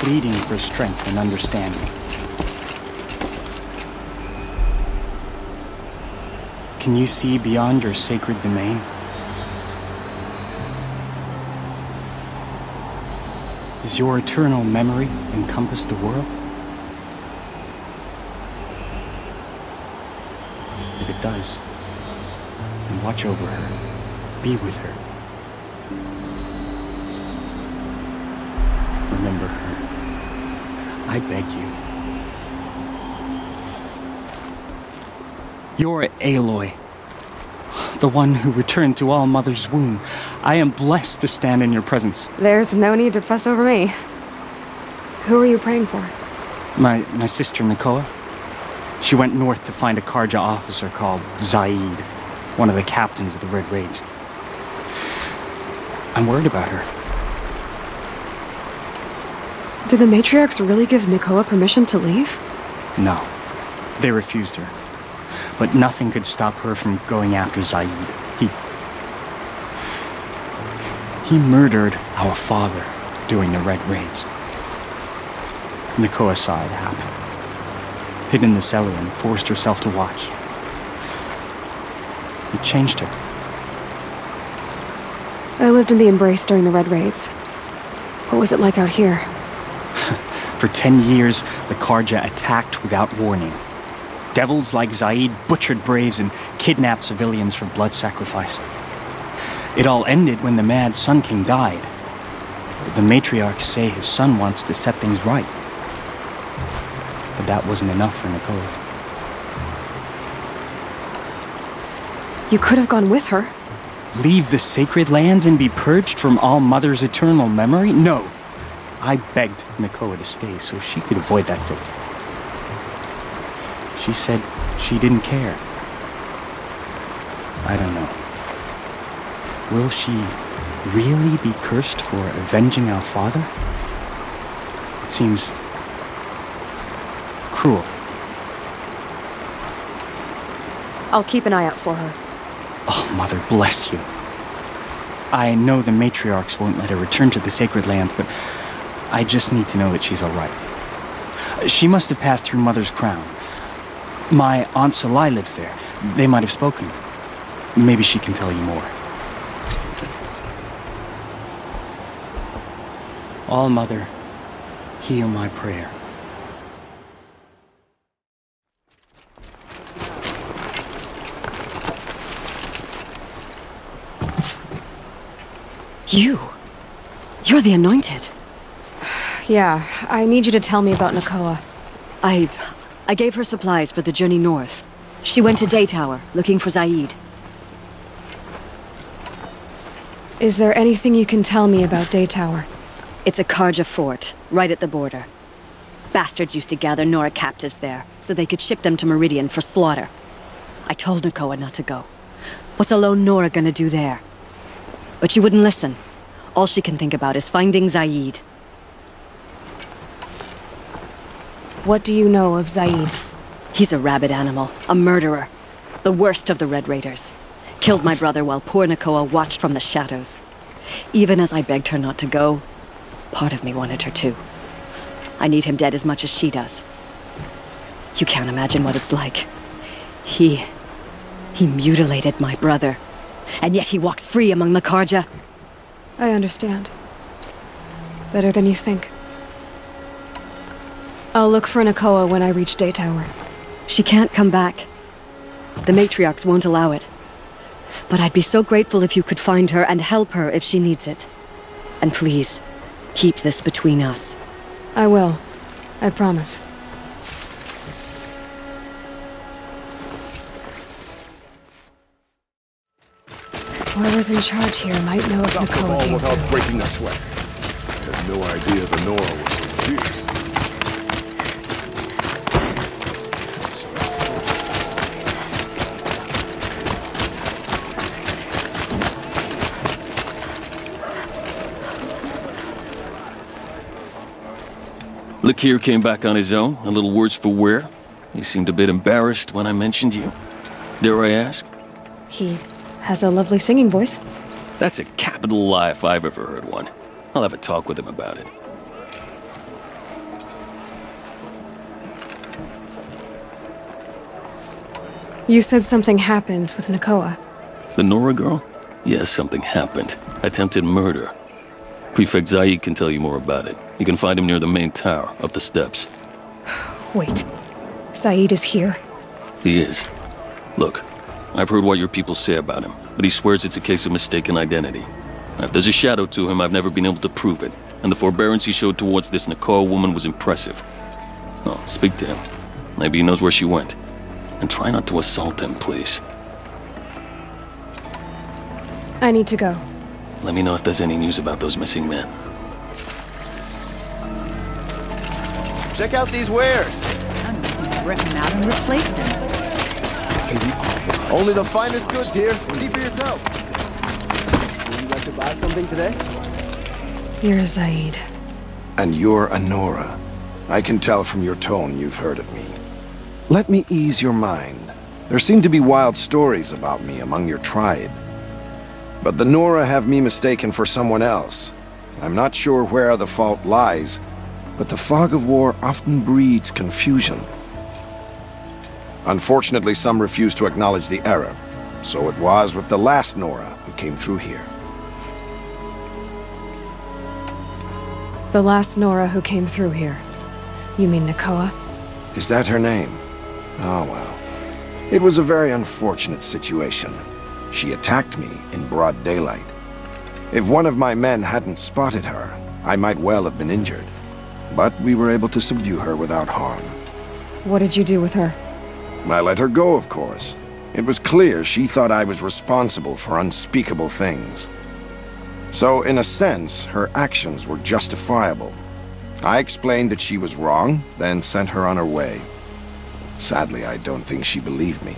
pleading for strength and understanding. Can you see beyond your sacred domain? Does your eternal memory encompass the world? If it does, then watch over her. Be with her. Remember her. I beg you. You're Aloy, the one who returned to All Mother's womb. I am blessed to stand in your presence. There's no need to fuss over me. Who are you praying for? My sister Nakoa. She went north to find a Karja officer called Zaid, one of the captains of the Red Raids. I'm worried about her. Did the matriarchs really give Nakoa permission to leave? No. They refused her. But nothing could stop her from going after Zaid. He murdered our father during the Red Raids. Nakoa saw it happen. Hid in the cellar and forced herself to watch. It changed her. I lived in the Embrace during the Red Raids. What was it like out here? For 10 years, the Karja attacked without warning. Devils like Zaid butchered braves and kidnapped civilians for blood sacrifice. It all ended when the mad Sun King died. The matriarchs say his son wants to set things right. But that wasn't enough for Nakoa. You could have gone with her. Leave the sacred land and be purged from All Mother's eternal memory? No. I begged Nakoa to stay so she could avoid that fate. She said she didn't care. I don't know. Will she really be cursed for avenging our father? It seems cruel. I'll keep an eye out for her. Oh, Mother, bless you. I know the matriarchs won't let her return to the sacred land, but I just need to know that she's all right. She must have passed through Mother's crown. My Aunt Salai lives there. They might have spoken. Maybe she can tell you more. All Mother, hear my prayer. You're the Anointed. Yeah, I need you to tell me about Nakoa. I gave her supplies for the journey north. She went to Daytower, looking for Zaid. Is there anything you can tell me about Daytower? It's a Karja fort, right at the border. Bastards used to gather Nora captives there, so they could ship them to Meridian for slaughter. I told Nakoa not to go. What's a lone Nora gonna do there? But she wouldn't listen. All she can think about is finding Zaid. What do you know of Zaid? He's a rabid animal, a murderer. The worst of the Red Raiders. Killed my brother while poor Nakoa watched from the shadows. Even as I begged her not to go, part of me wanted her to. I need him dead as much as she does. You can't imagine what it's like. He mutilated my brother. And yet he walks free among the Karja. I understand. Better than you think. I'll look for Nakoa when I reach Daytower. She can't come back. The matriarchs won't allow it. But I'd be so grateful if you could find her and help her if she needs it. And please, keep this between us. I will. I promise. Whoever's in charge here might know of Nakoa here without too. breaking a sweat. I had no idea the Nora was so fierce. Lakir came back on his own, a little worse for wear. He seemed a bit embarrassed when I mentioned you. Dare I ask? He has a lovely singing voice. That's a capital lie if I've ever heard one. I'll have a talk with him about it. You said something happened with Nakoa. The Nora girl? Yes, something happened. Attempted murder. Prefect Zaid can tell you more about it. You can find him near the main tower, up the steps. Wait. Zaid is here? He is. Look, I've heard what your people say about him, but he swears it's a case of mistaken identity. Now, if there's a shadow to him, I've never been able to prove it, and the forbearance he showed towards this Nakoa woman was impressive. Oh, speak to him. Maybe he knows where she went. And try not to assault him, please. I need to go. Let me know if there's any news about those missing men. Check out these wares! I'm looking to rip him out and replace him. Only the finest goods here. See for yourself. Would you like to buy something today? You're Zaid. And you're a Nora. I can tell from your tone you've heard of me. Let me ease your mind. There seem to be wild stories about me among your tribe. But the Nora have me mistaken for someone else. I'm not sure where the fault lies, but the fog of war often breeds confusion. Unfortunately, some refuse to acknowledge the error. So it was with the last Nora who came through here. The last Nora who came through here. You mean Nakoa? Is that her name? Oh well. It was a very unfortunate situation. She attacked me in broad daylight. If one of my men hadn't spotted her, I might well have been injured. But we were able to subdue her without harm. What did you do with her? I let her go, of course. It was clear she thought I was responsible for unspeakable things. So, in a sense, her actions were justifiable. I explained that she was wrong, then sent her on her way. Sadly, I don't think she believed me.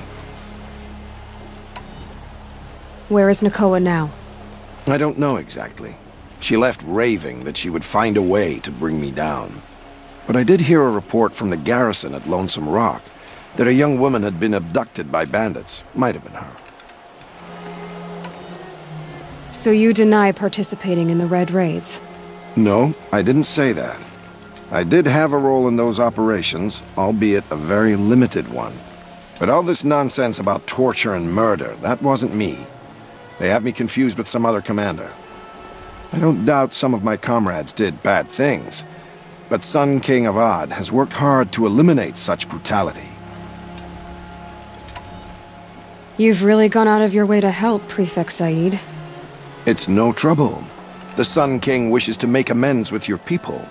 Where is Nakoa now? I don't know exactly. She left raving that she would find a way to bring me down. But I did hear a report from the garrison at Lonesome Rock that a young woman had been abducted by bandits. Might have been her. So you deny participating in the Red Raids? No, I didn't say that. I did have a role in those operations, albeit a very limited one. But all this nonsense about torture and murder, that wasn't me. They have me confused with some other commander. I don't doubt some of my comrades did bad things, but Sun King Avad has worked hard to eliminate such brutality. You've really gone out of your way to help, Prefect Zaid. It's no trouble. The Sun King wishes to make amends with your people,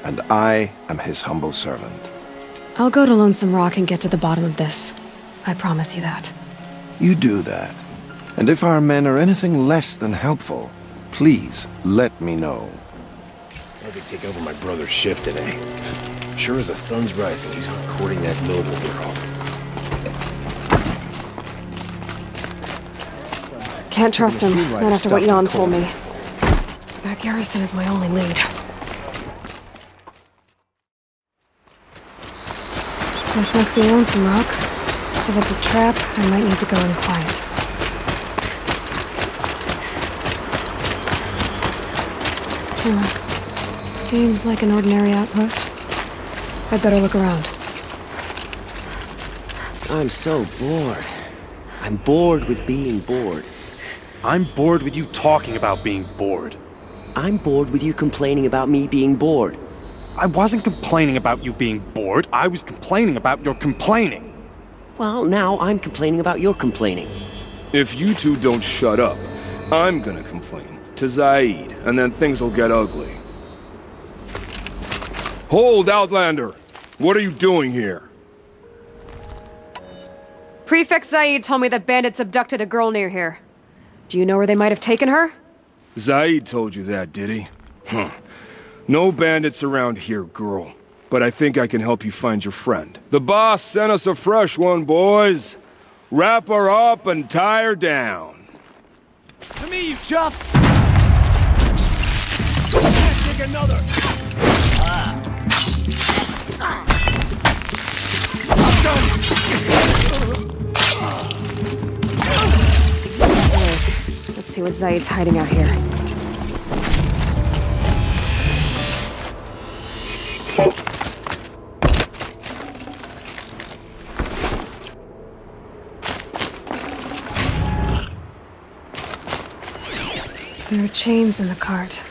and I am his humble servant. I'll go to Lonesome Rock and get to the bottom of this. I promise you that. You do that. And if our men are anything less than helpful, please let me know. I had to take over my brother's shift today. Sure as the sun's rising, he's courting that noble girl. Can't trust him, not after what Jan told me. That garrison is my only lead. This must be Lonesome Rock. If it's a trap, I might need to go in quiet. Seems like an ordinary outpost. I'd better look around. I'm so bored. I'm bored with being bored. I'm bored with you talking about being bored. I'm bored with you complaining about me being bored. I wasn't complaining about you being bored. I was complaining about your complaining. Well, now I'm complaining about your complaining. If you two don't shut up, I'm gonna complain to Zaid, and then things will get ugly. Hold, Outlander! What are you doing here? Prefect Zaid told me that bandits abducted a girl near here. Do you know where they might have taken her? Zaid told you that, did he? Huh. No bandits around here, girl. But I think I can help you find your friend. The boss sent us a fresh one, boys. Wrap her up and tie her down. To me, you chuffs! Take another! Alright, let's see what Zaid's hiding out here. There are chains in the cart.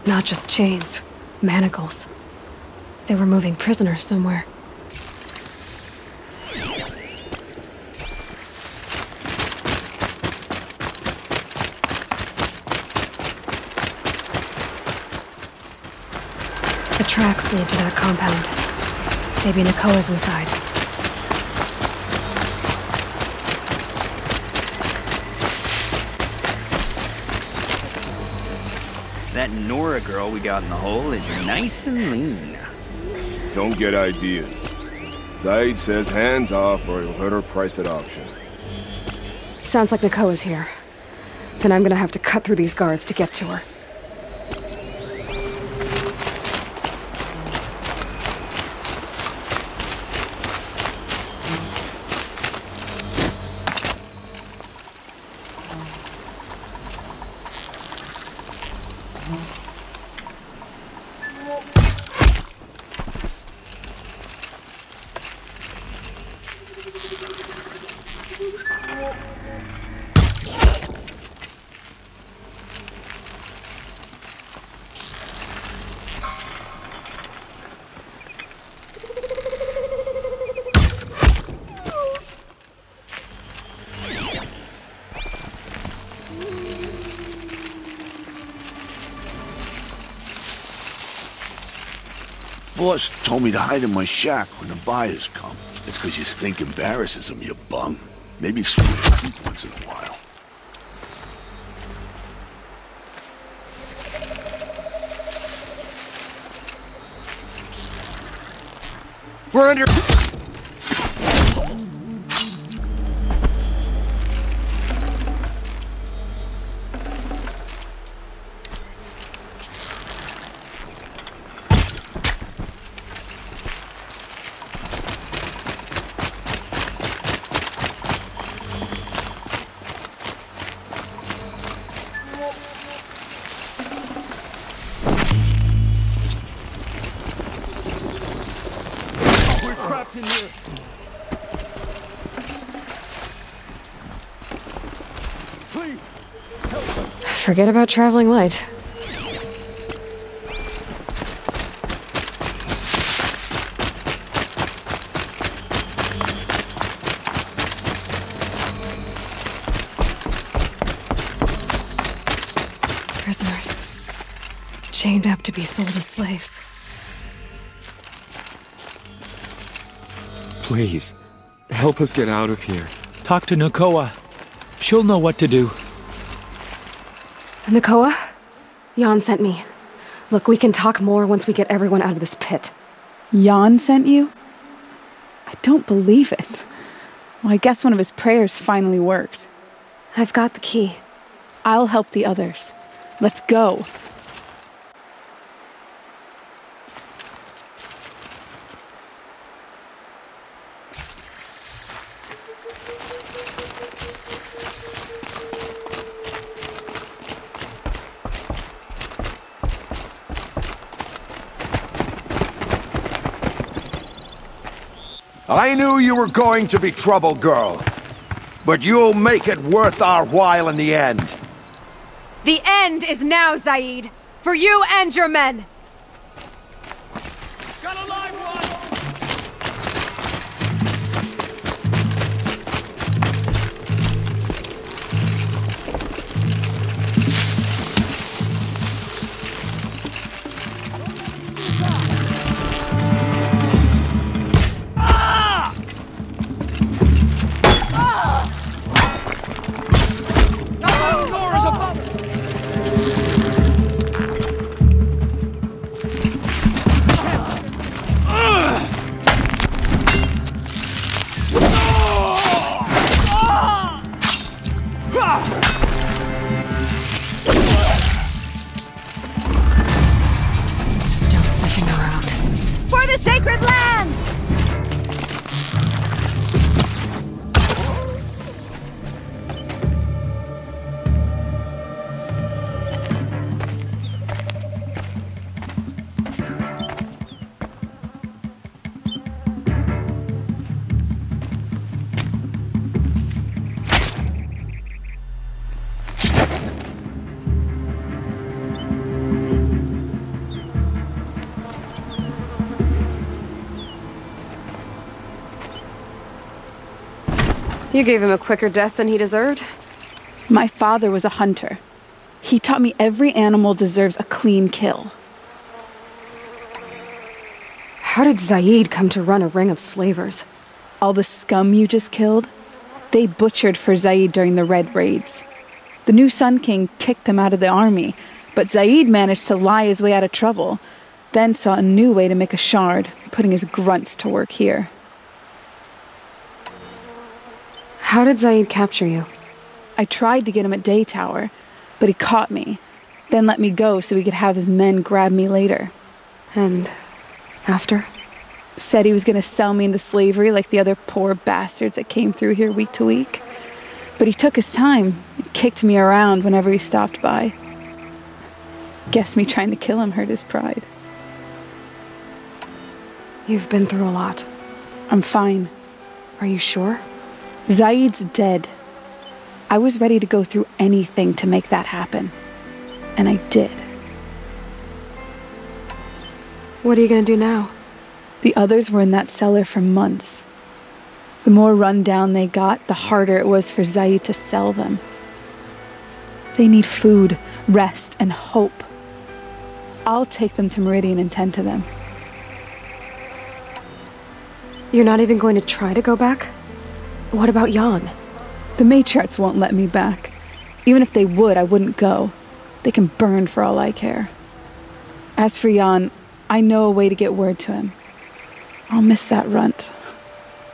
Not just chains, manacles. They were moving prisoners somewhere. The tracks lead to that compound. Maybe Nakoa's inside. That Nora girl we got in the hole is nice and lean. Don't get ideas. Zaid says hands off or he'll hurt her price at auction. Sounds like Nakoa's here. Then I'm gonna have to cut through these guards to get to her. Boss told me to hide in my shack when the buyers come. It's because your stink embarrasses them, you bum. Maybe swing a creep once in a while. We're under... Forget about traveling light. Prisoners. Chained up to be sold as slaves. Please, help us get out of here. Talk to Nakoa. She'll know what to do. Nakoa? Jan sent me. Look, we can talk more once we get everyone out of this pit. Jan sent you? I don't believe it. Well, I guess one of his prayers finally worked. I've got the key. I'll help the others. Let's go. I knew you were going to be trouble, girl. But you'll make it worth our while in the end. The end is now, Zaid. For you and your men. Still sniffing around. For the sacred land! You gave him a quicker death than he deserved. My father was a hunter. He taught me every animal deserves a clean kill. How did Zaid come to run a ring of slavers? All the scum you just killed? They butchered for Zaid during the Red Raids. The new Sun King kicked them out of the army, but Zaid managed to lie his way out of trouble, then saw a new way to make a shard, putting his grunts to work here. How did Zaid capture you? I tried to get him at Day Tower, but he caught me, then let me go so he could have his men grab me later. And after? Said he was going to sell me into slavery like the other poor bastards that came through here week to week. But he took his time, kicked me around whenever he stopped by. Guess me trying to kill him hurt his pride. You've been through a lot. I'm fine. Are you sure? Zaid's dead. I was ready to go through anything to make that happen. And I did. What are you gonna do now? The others were in that cellar for months. The more run down they got, the harder it was for Zaid to sell them. They need food, rest, and hope. I'll take them to Meridian and tend to them. You're not even going to try to go back? What about Jan? The matriarchs won't let me back. Even if they would, I wouldn't go. They can burn for all I care. As for Jan, I know a way to get word to him. I'll miss that runt.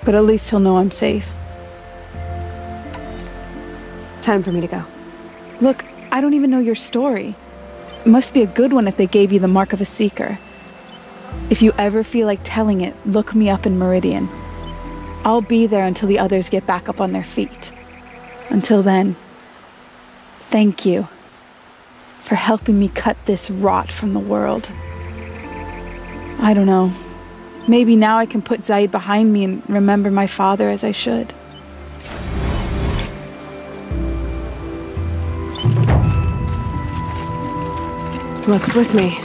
But at least he'll know I'm safe. Time for me to go. Look, I don't even know your story. It must be a good one if they gave you the mark of a seeker. If you ever feel like telling it, look me up in Meridian. I'll be there until the others get back up on their feet. Until then, thank you for helping me cut this rot from the world. I don't know. Maybe now I can put Zaid behind me and remember my father as I should. Luck's with me.